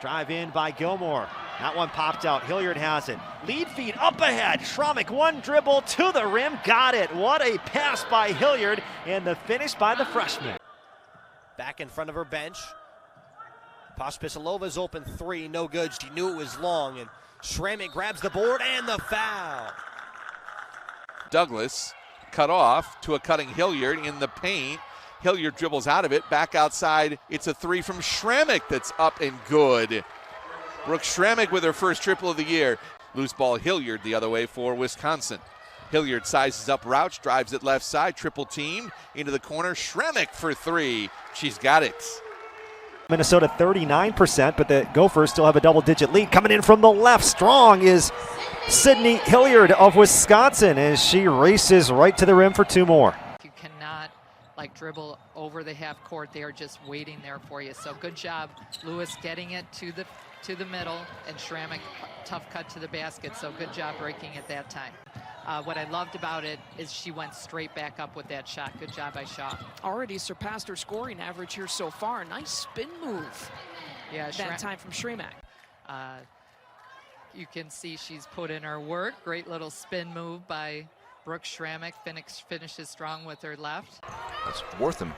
Drive in by Gilmore. That one popped out. Hilliard has it. Lead feed up ahead. Schramek, one dribble to the rim. Got it. What a pass by Hilliard. And the finish by the freshman. Back in front of her bench. Pospišilova's open three. No good. She knew it was long. And Schramek grabs the board and the foul. Douglas cut off to a cutting Hilliard in the paint. Hilliard dribbles out of it. Back outside. It's a three from Schramek that's up and good. Brooke Schramek with her first triple of the year. Loose ball Hilliard the other way for Wisconsin. Hilliard sizes up Rouch, drives it left side, triple teamed into the corner. Schramek for three. She's got it. Minnesota 39%, but the Gophers still have a double-digit lead. Coming in from the left, strong is Sydney Hilliard of Wisconsin as she races right to the rim for two more. You cannot dribble over the half court. They are just waiting there for you. So good job, Lewis, getting it to the middle, and Schramek tough cut to the basket. So good job breaking it that time. What I loved about it is she went straight back up with that shot. Good job by Shaw. Already surpassed her scoring average here so far. Nice spin move. Yeah, that time from Schramek. You can see she's put in her work. Great little spin move by Brooke Schramek. Finishes strong with her left. That's Wortham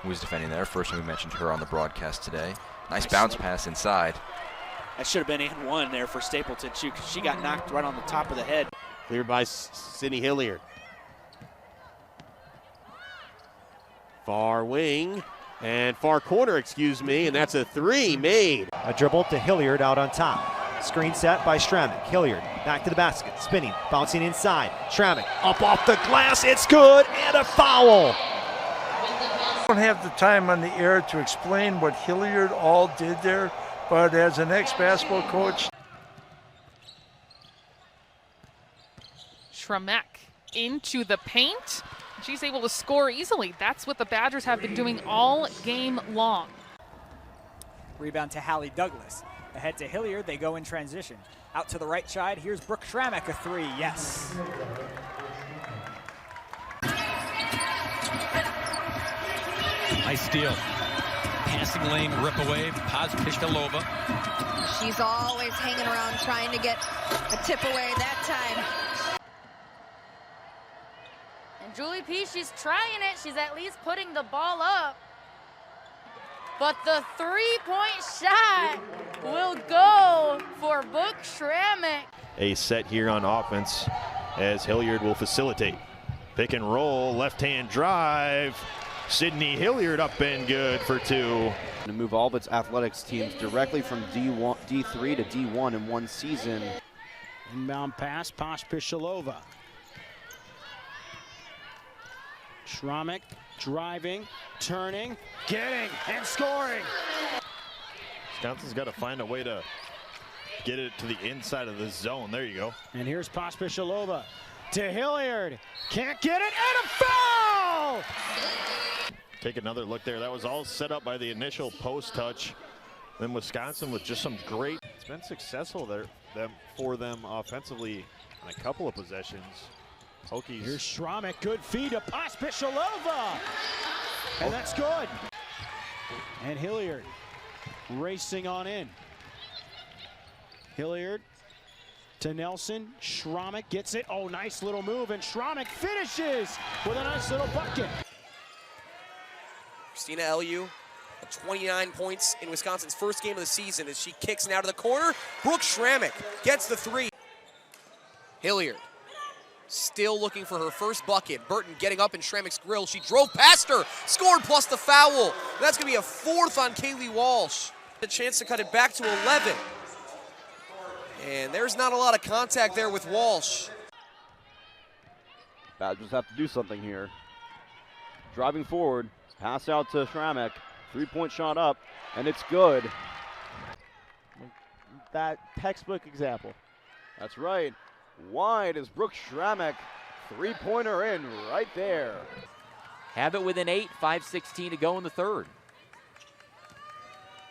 who was defending there. First time we mentioned her on the broadcast today. Nice bounce pass inside. That should have been and one there for Stapleton. She got knocked right on the top of the head. Cleared by Sydney Hilliard. Far wing and far corner, excuse me, and that's a three made. A dribble to Hilliard out on top. Screen set by Schramek. Hilliard back to the basket, spinning, bouncing inside. Schramek up off the glass, it's good, and a foul. I don't have the time on the air to explain what Hilliard all did there, but as an ex-basketball coach. Schramek into the paint. She's able to score easily. That's what the Badgers have been doing all game long. Rebound to Hallie Douglas. Ahead to Hilliard, they go in transition. Out to the right side, here's Brooke Schramek, a three, yes. Nice steal. Passing lane, rip away, Pospišilova. She's always hanging around trying to get a tip away that time. And Julie P, she's trying it. She's at least putting the ball up. But the three-point shot will go for Brooke Schramek. A set here on offense as Hilliard will facilitate. Pick and roll, left-hand drive. Sydney Hilliard up and good for two. To move all of its athletics teams directly from D3 to D1 in one season. Inbound pass, Pospišilova. Schramek driving, turning, getting, and scoring. Wisconsin's got to find a way to get it to the inside of the zone. There you go. And here's Pospišilova to Hilliard. Can't get it, and a foul! Take another look there. That was all set up by the initial post touch. Then Wisconsin with just some great. It's been successful there for them offensively on a couple of possessions. Hokies. Here's Schramek, good feed to Pospišilova. And that's good. And Hilliard racing on in. Hilliard to Nelson. Schramek gets it. Oh, nice little move. And Schramek finishes with a nice little bucket. Christina Lu, 29 points in Wisconsin's first game of the season as she kicks it out of the corner. Brooke Schramek gets the three. Hilliard still looking for her first bucket. Burton getting up in Schramek's grill. She drove past her, scored plus the foul. That's going to be a fourth on Kaylee Walsh. A chance to cut it back to 11. And there's not a lot of contact there with Walsh. Badgers have to do something here. Driving forward, pass out to Schramek. Three-point shot up, and it's good. That textbook example. That's right. Wide is Brooke Schramek. Three-pointer in right there. Have it within 8, 5:16 to go in the third.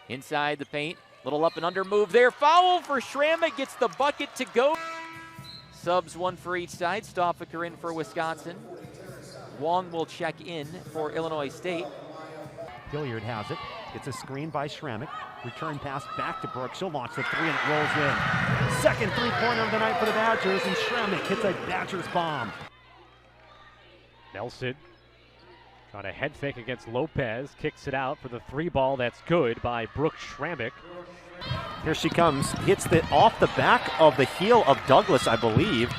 Inside the paint, little up and under move there. Foul for Schramek, gets the bucket to go. Subs one for each side. Stoffaker in for Wisconsin. Wong will check in for Illinois State. Hilliard has it. Gets a screen by Schramek, Return pass back to Brooke. She'll launch the three and it rolls in. Second three-pointer of the night for the Badgers, and Schramek hits a Badgers bomb. Nelson trying to head fake against Lopez. Kicks it out for the three ball. That's good by Brooke Schramek. Here she comes. Hits it off the back of the heel of Douglas, I believe.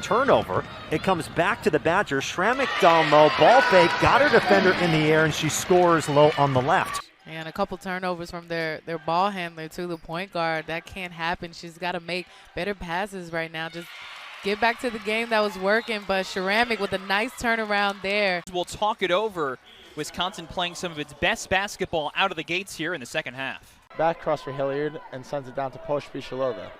Turnover. It comes back to the Badgers. Schramek down low. Ball fake. Got her defender in the air, and she scores low on the left. And a couple turnovers from their ball handler to the point guard. That can't happen. She's got to make better passes right now. Just get back to the game that was working. But Schramek with a nice turnaround there. We'll talk it over. Wisconsin playing some of its best basketball out of the gates here in the second half. Back cross for Hilliard and sends it down to Pospisilova.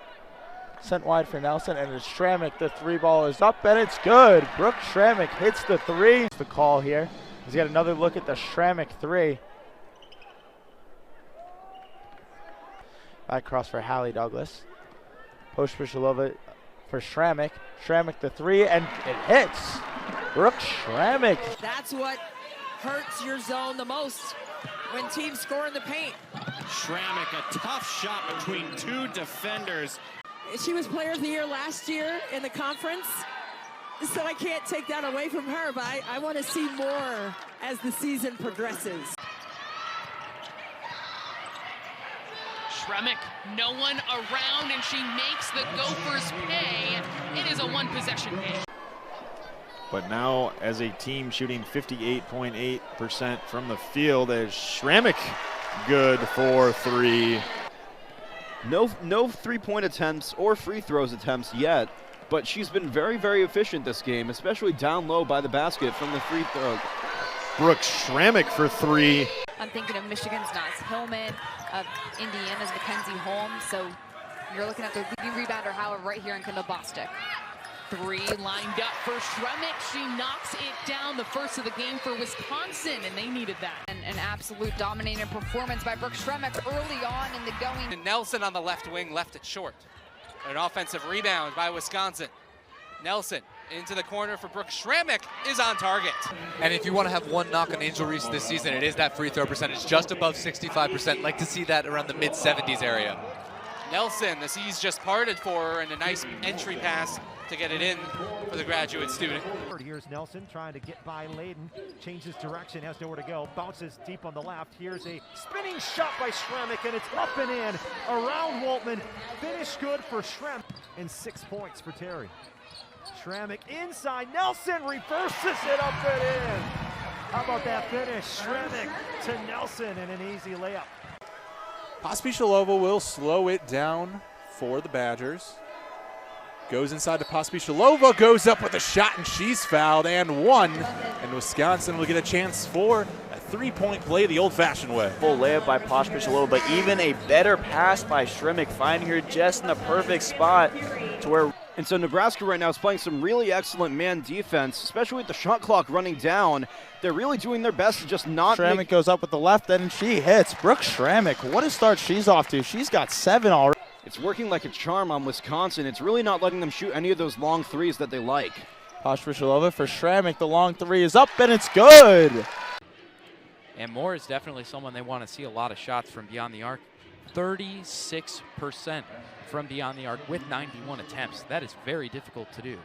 Sent wide for Nelson, and it's Schramek. The three ball is up, and it's good. Brooke Schramek hits the three. The call here. He's got another look at the Schramek three. Back cross for Hallie Douglas. Pospisilova for Schramek. Schramek the three, and it hits. Brooke Schramek. That's what hurts your zone the most when teams score in the paint. Schramek, a tough shot between two defenders. She was Player of the Year last year in the conference, so I can't take that away from her, but I want to see more as the season progresses. Schramek, no one around, and she makes the Gophers pay. It is a one-possession game. But now, as a team shooting 58.8% from the field, as Schramek good for three. No three-point attempts or free throws attempts yet, but she's been very, very efficient this game, especially down low by the basket from the free throw. Brooke Schramek for three. I'm thinking of Michigan's Naz Hillman, of Indiana's Mackenzie Holmes, so you're looking at the leading rebounder, however, right here in Kendall Bostic. Three lined up for Schramek. She knocks it down, the first of the game for Wisconsin, and they needed that. An absolute dominating performance by Brooke Schramek early on in the going. And Nelson on the left wing left it short. An offensive rebound by Wisconsin. Nelson into the corner for Brooke Schramek is on target. And if you want to have one knock on Angel Reese this season, it is that free throw percentage, just above 65%. Like to see that around the mid-70s area. Nelson, the C's just parted for her, and a nice entry pass to get it in for the graduate student. Here's Nelson trying to get by Layden. Changes direction, has nowhere to go. Bounces deep on the left. Here's a spinning shot by Schramek, and it's up and in. Around Waltman. Finish good for Schramek. And 6 points for Terry. Schramek inside. Nelson reverses it up and in. How about that finish? Schramek to Nelson and an easy layup. Pospisilova will slow it down for the Badgers. Goes inside to Pospisilova, goes up with a shot, and she's fouled and one. And Wisconsin will get a chance for a three-point play the old-fashioned way. Full layup by Pospisilova, but even a better pass by Schramek, finding her just in the perfect spot to where. And so Nebraska right now is playing some really excellent man defense, especially with the shot clock running down. They're really doing their best to just not. Schramek goes up with the left, and she hits. Brooke Schramek, what a start she's off to. She's got 7 already. It's working like a charm on Wisconsin. It's really not letting them shoot any of those long threes that they like. Pospisilova for Schramek. The long three is up, and it's good. And Moore is definitely someone they want to see a lot of shots from beyond the arc. 36% from beyond the arc with 91 attempts. That is very difficult to do.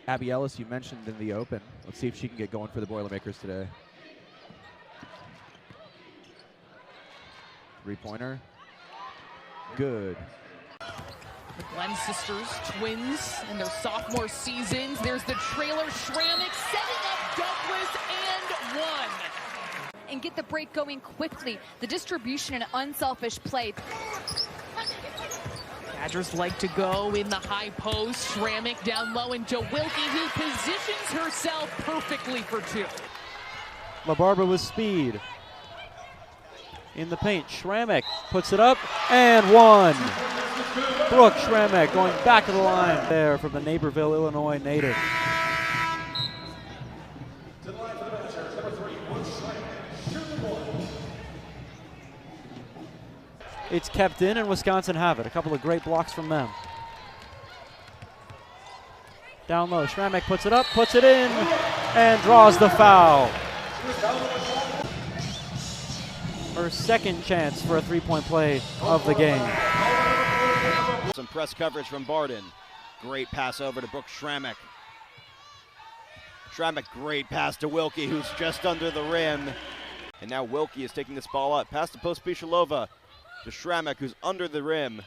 Abby Ellis, you mentioned in the open. Let's see if she can get going for the Boilermakers today. Three-pointer. Good. The Glenn sisters, twins, in their sophomore seasons. There's the trailer. Schramek setting up Douglas and one. And get the break going quickly. The distribution and unselfish play. Badgers like to go in the high post. Schramek down low, and Jawilke, who positions herself perfectly for two. LaBarbera with speed. In the paint, Schramek puts it up, and one. Brooke Schramek going back of the line there from the Naperville, Illinois native. It's kept in, and Wisconsin have it. A couple of great blocks from them. Down low, Schramek puts it up, puts it in, and draws the foul. her second chance for a three-point play of the game. Some press coverage from Barden. Great pass over to Brooke Schramek. Schramek, great pass to Wilkie, who's just under the rim. And now Wilkie is taking this ball up. Pass to Pospisilova to Schramek, who's under the rim.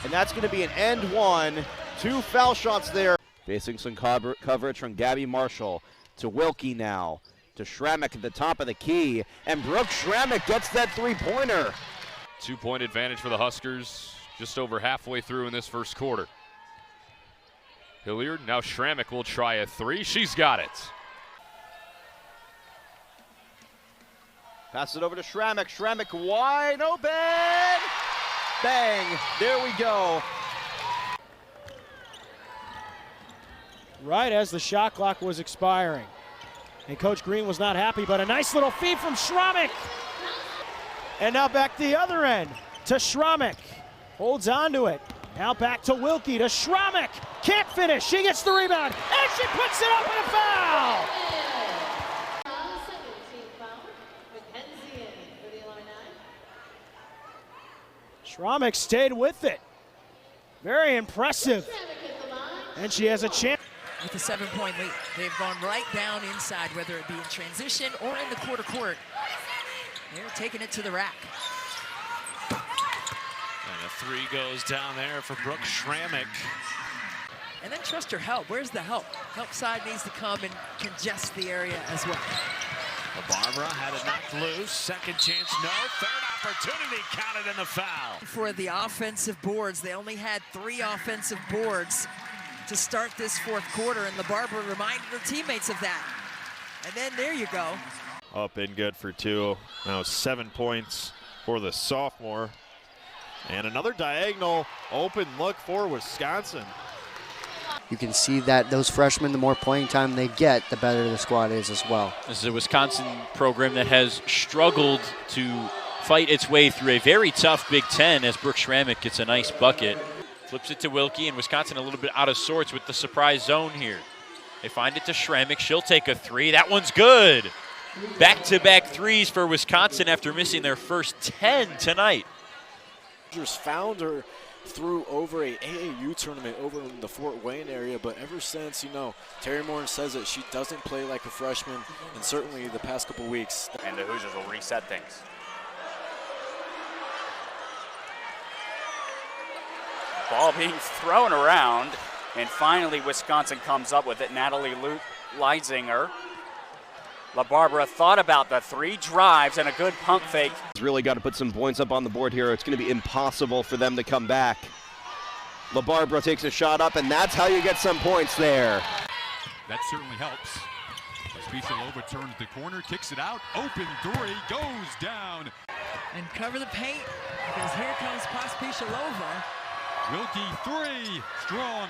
And that's going to be an end one. 2 foul shots there. Facing some coverage from Gabby Marshall to Wilkie now. To Schramek at the top of the key. And Brooke Schramek gets that three-pointer. 2-point advantage for the Huskers just over halfway through in this first quarter. Hilliard, now Schramek will try a three. She's got it. Pass it over to Schramek. Schramek wide open. Bang. There we go. Right as the shot clock was expiring. And Coach Green was not happy, but a nice little feed from Schramek. And now back to the other end to Schramek. Holds on to it. Now back to Wilkie to Schramek. Can't finish. She gets the rebound. And she puts it up with a foul. Schramek stayed with it. Very impressive. And she has a chance. With a 7-point lead. They've gone right down inside, whether it be in transition or in the quarter court. They're taking it to the rack. And a three goes down there for Brooke Schramek. And then trust her help. Where's the help? Help side needs to come and congest the area as well. Barbara had it knocked loose. Second chance, no. Third opportunity counted in the foul. For the offensive boards, they only had 3 offensive boards to start this fourth quarter, and LaBarbera reminded her teammates of that. And then there you go. Up and good for 2. Now 7 points for the sophomore. And another diagonal open look for Wisconsin. You can see that those freshmen, the more playing time they get, the better the squad is as well. This is a Wisconsin program that has struggled to fight its way through a very tough Big Ten as Brooke Schramek gets a nice bucket. Flips it to Wilkie, and Wisconsin a little bit out of sorts with the surprise zone here. They find it to Schramek. She'll take a three. That one's good. Back-to-back threes for Wisconsin after missing their first 10 tonight. Found her through over a AAU tournament over in the Fort Wayne area, but ever since, Terry Moore says that she doesn't play like a freshman, and certainly the past couple weeks. And the Hoosiers will reset things. Ball being thrown around, and finally Wisconsin comes up with it. Natalie Leisinger. LaBarbera thought about the 3 drives and a good pump fake. He's really got to put some points up on the board here. It's going to be impossible for them to come back. LaBarbera takes a shot up, and that's how you get some points there. That certainly helps. Pospisilova turns the corner, kicks it out. Open three, goes down. And cover the paint, because here comes Pospisilova. Wilkie, 3, strong.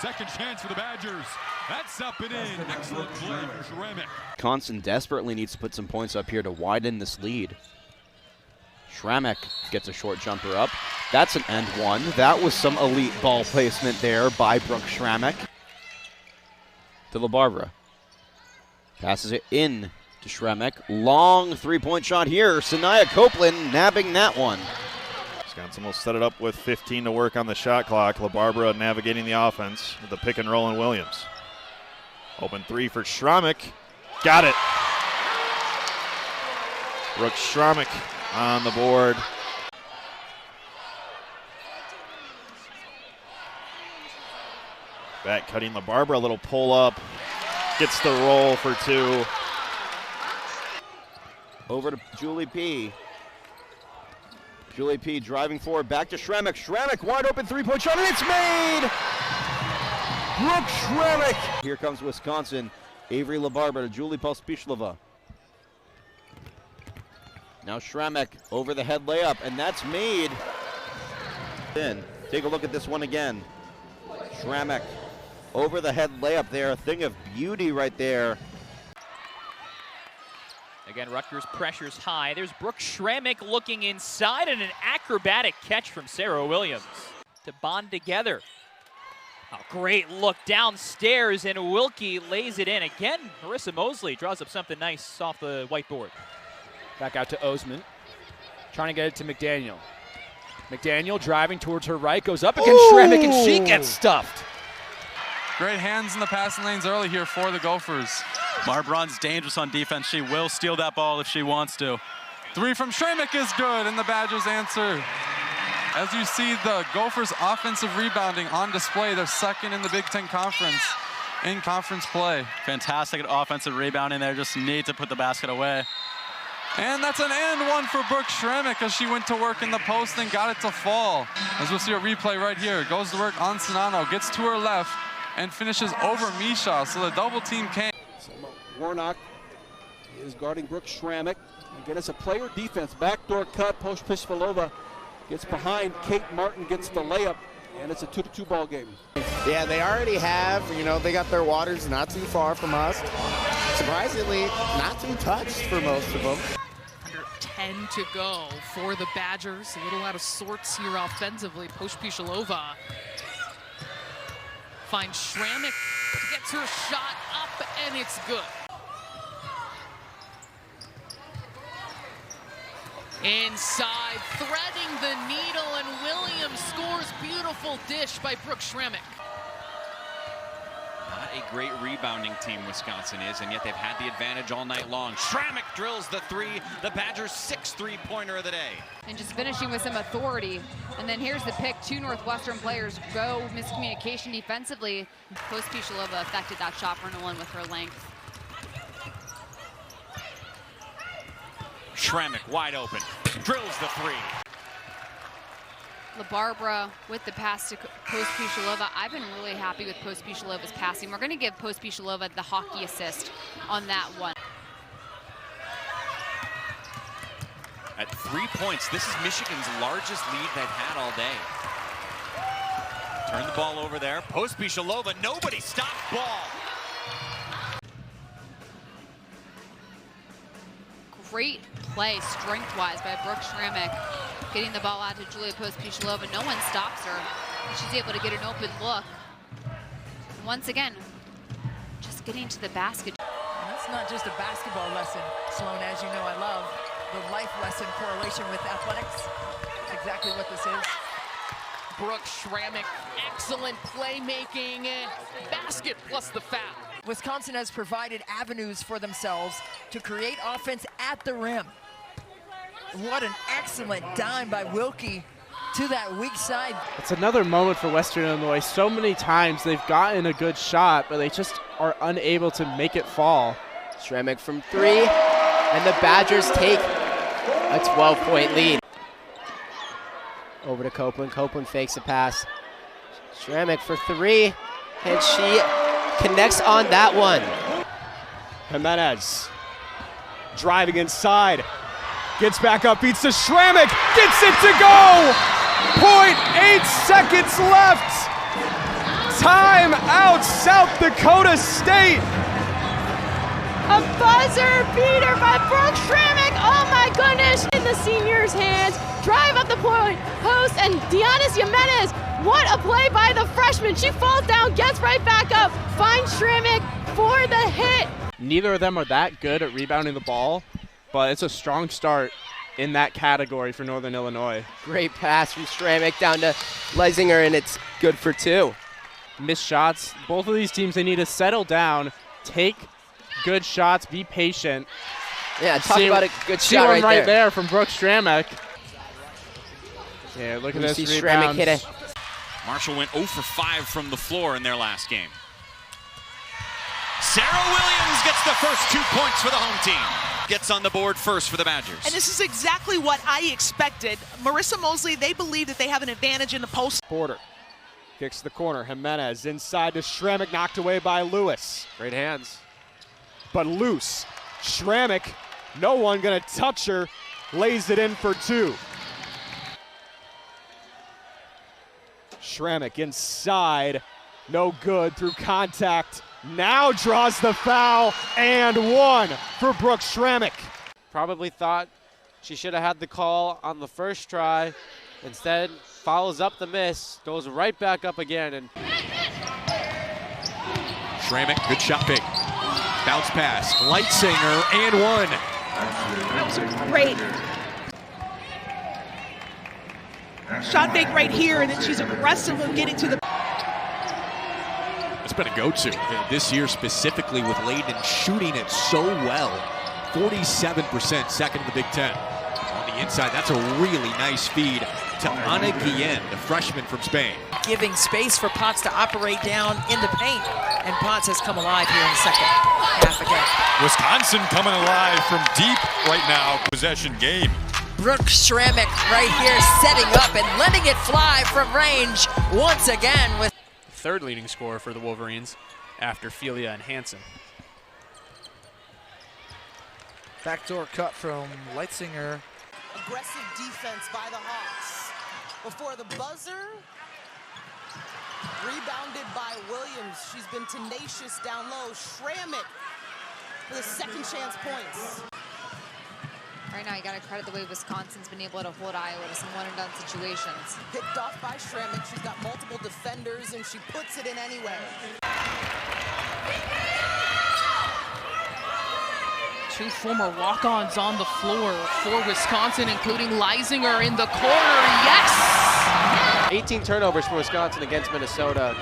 Second chance for the Badgers. That's up and in. Excellent play for Schramek. Wisconsin desperately needs to put some points up here to widen this lead. Schramek gets a short jumper up. That's an end one. That was some elite ball placement there by Brooke Schramek. To LaBarbera. Passes it in to Schramek. Long three-point shot here. Sanaya Copeland nabbing that one. Wisconsin will set it up with 15 to work on the shot clock. LaBarbera navigating the offense with the pick and roll in Williams. Open 3 for Schramek. Got it. Brooke Schramek on the board. Back cutting LaBarbera, a little pull up. Gets the roll for 2. Over to Julie P. Julie P. driving forward, back to Schramek. Schramek, wide open three-point shot, and it's made! Brooke Schramek! Here comes Wisconsin. Avery LaBarbera to Julie Pospisilova. Now Schramek over the head layup, and that's made. Then take a look at this one again. Schramek over the head layup there, a thing of beauty right there. Again, Rutgers pressures high. There's Brooke Schramek looking inside, and an acrobatic catch from Sarah Williams to bond together. A great look downstairs, and Wilkie lays it in. Again, Marissa Mosley draws up something nice off the whiteboard. Back out to Oseman. Trying to get it to McDaniel. McDaniel driving towards her right, goes up against Schramek, and she gets stuffed. Great hands in the passing lanes early here for the Gophers. Barbron's dangerous on defense. She will steal that ball if she wants to. Three from Schramek is good, and the Badgers answer. As you see, the Gophers' offensive rebounding on display. They're second in the Big Ten Conference in conference play. Fantastic offensive rebounding there. Just need to put the basket away. And that's an and one for Brooke Schramek as she went to work in the post and got it to fall. As we'll see a replay right here. Goes to work on Sonano, gets to her left, and finishes over Misha. So the double team came. Warnock is guarding Brooke Schramek. Again, it's a player defense. Backdoor cut, post Pishvalova gets behind. Kate Martin gets the layup, and it's a 2-2 ball game. Yeah, they already have, they got their waters not too far from us. Surprisingly, not too touched for most of them. Under 10 to go for the Badgers. A little out of sorts here offensively. Pospisilova finds Schramek, gets her shot up, and it's good. Inside, threading the needle, and Williams scores. Beautiful dish by Brooke Schramek. Not a great rebounding team, Wisconsin is, and yet they've had the advantage all night long. Schramek drills the three, the Badgers' 6th three-pointer of the day. And just finishing with some authority. And then here's the pick. 2 Northwestern players go miscommunication defensively. Pospisilova affected that shot for Nolan with her length. Schramek wide open, drills the three. LaBarbera with the pass to Pospisilova. I've been really happy with Pospišilova's passing. We're going to give Pospisilova the hockey assist on that one. At 3 points, this is Michigan's largest lead they've had all day. Turn the ball over there. Pospisilova, nobody stops ball. Great play strength-wise by Brooke Schramek, getting the ball out to Julia Pospisilova. No one stops her. And she's able to get an open look. And once again, just getting to the basket. And that's not just a basketball lesson, Sloan, as you know I love. The life lesson correlation with athletics. That's exactly what this is. Brooke Schramek, excellent playmaking. Basket plus the foul. Wisconsin has provided avenues for themselves to create offense at the rim. What an excellent dime by Wilkie to that weak side. It's another moment for Western Illinois. So many times they've gotten a good shot, but they just are unable to make it fall. Schramek from 3, and the Badgers take a 12-point lead. Over to Copeland. Copeland fakes a pass. Schramek for 3, and she connects on that one. Jimenez driving inside, gets back up, beats to Schramek, gets it to go! 0.8 seconds left! Time out, South Dakota State! A buzzer beater by Brooke Schramek. Oh my goodness! In the senior's hands, drive up the point post, and Dianis Jimenez. What a play by the freshman. She falls down, gets right back up, finds Schramek for the hit. Neither of them are that good at rebounding the ball, but it's a strong start in that category for Northern Illinois. Great pass from Schramek down to Leisinger, and it's good for 2. Missed shots. Both of these teams, they need to settle down, take good shots, be patient. Yeah, talk about a good see shot one right there from Brooke Schramek. Yeah, look at this rebound. Schramek hit it. Marshall went 0 for 5 from the floor in their last game. Sarah Williams gets the first 2 points for the home team. Gets on the board first for the Badgers. And this is exactly what I expected. Marissa Mosley, they believe that they have an advantage in the post. Porter kicks the corner. Jimenez inside to Schramek, knocked away by Lewis. Great hands. But loose. Schramek, no one gonna touch her, lays it in for 2. Schramek inside, no good through contact. Now draws the foul, and 1 for Brooke Schramek. Probably thought she should have had the call on the first try. Instead, follows up the miss, goes right back up again. And Schramek, good shot big. Bounce pass, Leisinger, and 1. jumps are great. Shot fake right here, and then she's aggressive with getting to the. It's been a go-to this year specifically with Layden shooting it so well. 47% second in the Big Ten. On the inside, that's a really nice feed to Ana Guillen, the freshman from Spain. Giving space for Potts to operate down in the paint, and Potts has come alive here in the second half again. Wisconsin coming alive from deep right now. Possession game. Brooke Schramek right here setting up and letting it fly from range once again with third leading scorer for the Wolverines after Felia and Hansen. Backdoor cut from Leitzinger. Aggressive defense by the Hawks. Before the buzzer, rebounded by Williams. She's been tenacious down low. Schramek for the second chance points. Right now, you got to credit the way Wisconsin's been able to hold Iowa to some one-and-done situations. Picked off by Schramek. She's got multiple defenders, and she puts it in anyway. Two former walk-ons on the floor for Wisconsin, including Leisinger in the corner. Yes! 18 turnovers for Wisconsin against Minnesota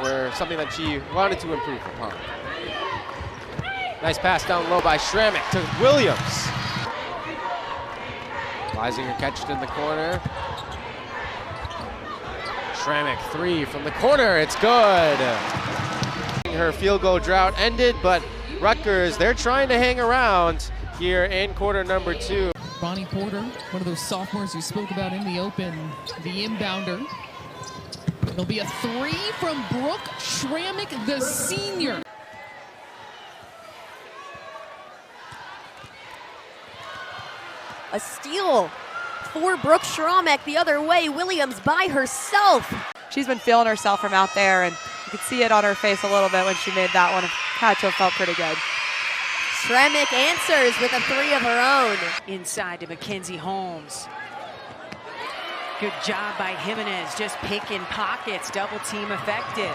were something that she wanted to improve upon. Nice pass down low by Schramek to Williams. Leisinger catched in the corner. Schramek, three from the corner, it's good. Her field goal drought ended, but Rutgers, they're trying to hang around here in quarter number 2. Bonnie Porter, one of those sophomores you spoke about in the open, the inbounder. It'll be a three from Brooke Schramek, the senior. A steal for Brooke Schramek the other way. Williams by herself. She's been feeling herself from out there, and you could see it on her face a little bit when she made that one. Had to have felt pretty good. Schramek answers with a three of her own. Inside to Mackenzie Holmes. Good job by Jimenez, just picking pockets, double team effective.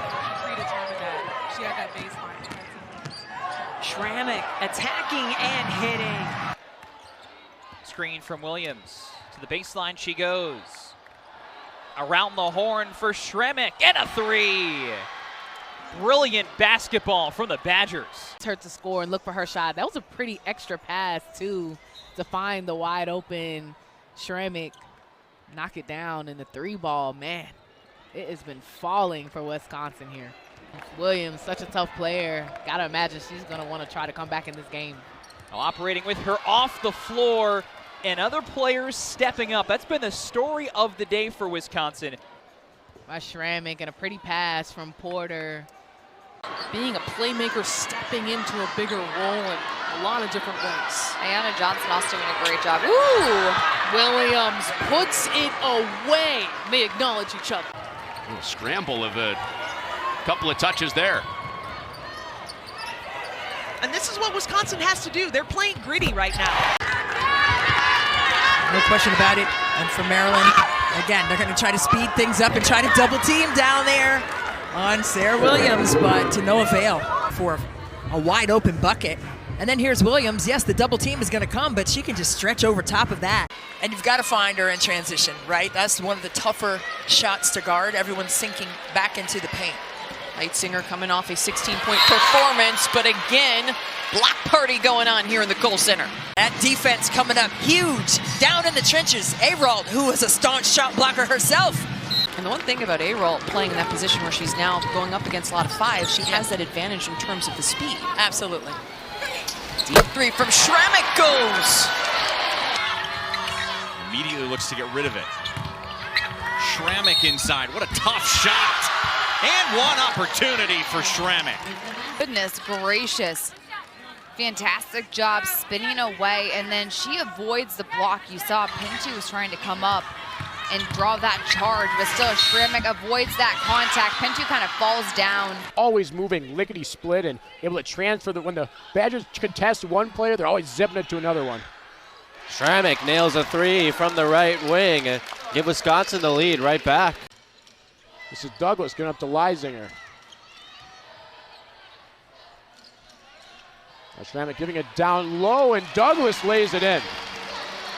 She had that baseline. Schramek attacking and hitting. Screen from Williams. To the baseline she goes. Around the horn for Schramek, and a three. Brilliant basketball from the Badgers. It's her to score and look for her shot. That was a pretty extra pass, too, to find the wide open Schramek. Knock it down in the three ball. Man, it has been falling for Wisconsin here. Williams, such a tough player. Gotta imagine she's gonna want to try to come back in this game. Operating with her off the floor and other players stepping up. That's been the story of the day for Wisconsin. By Schramek, and a pretty pass from Porter. Being a playmaker, stepping into a bigger role in a lot of different ways. Ayanna Johnson also doing a great job. Ooh! Williams puts it away. They acknowledge each other. A scramble of a couple of touches there. And this is what Wisconsin has to do. They're playing gritty right now. No question about it. And for Maryland, again, they're going to try to speed things up and try to double team down there on Sarah Williams, but to no avail for a wide open bucket. And then here's Williams. Yes, the double team is going to come, but she can just stretch over top of that. And you've got to find her in transition, right? That's one of the tougher shots to guard. Everyone's sinking back into the paint. Leitzinger coming off a 16-point performance, but again, block party going on here in the Kohl Center. That defense coming up huge down in the trenches. Arald, who is a staunch shot blocker herself. And the one thing about Arald playing in that position where she's now going up against a lot of fives, she has that advantage in terms of the speed. Absolutely. Deep three from Schramek goes. Immediately looks to get rid of it. Schramek inside. What a tough shot. And one opportunity for Schramek. Goodness gracious. Fantastic job spinning away, and then she avoids the block. You saw Pintu was trying to come up and draw that charge, but still Schramek avoids that contact. Pintu kind of falls down. Always moving, lickety split, and able to transfer. When the Badgers contest one player, they're always zipping it to another one. Schramek nails a three from the right wing. Give Wisconsin the lead right back. This is Douglas going up to Leisinger. Schramek giving it down low, and Douglas lays it in.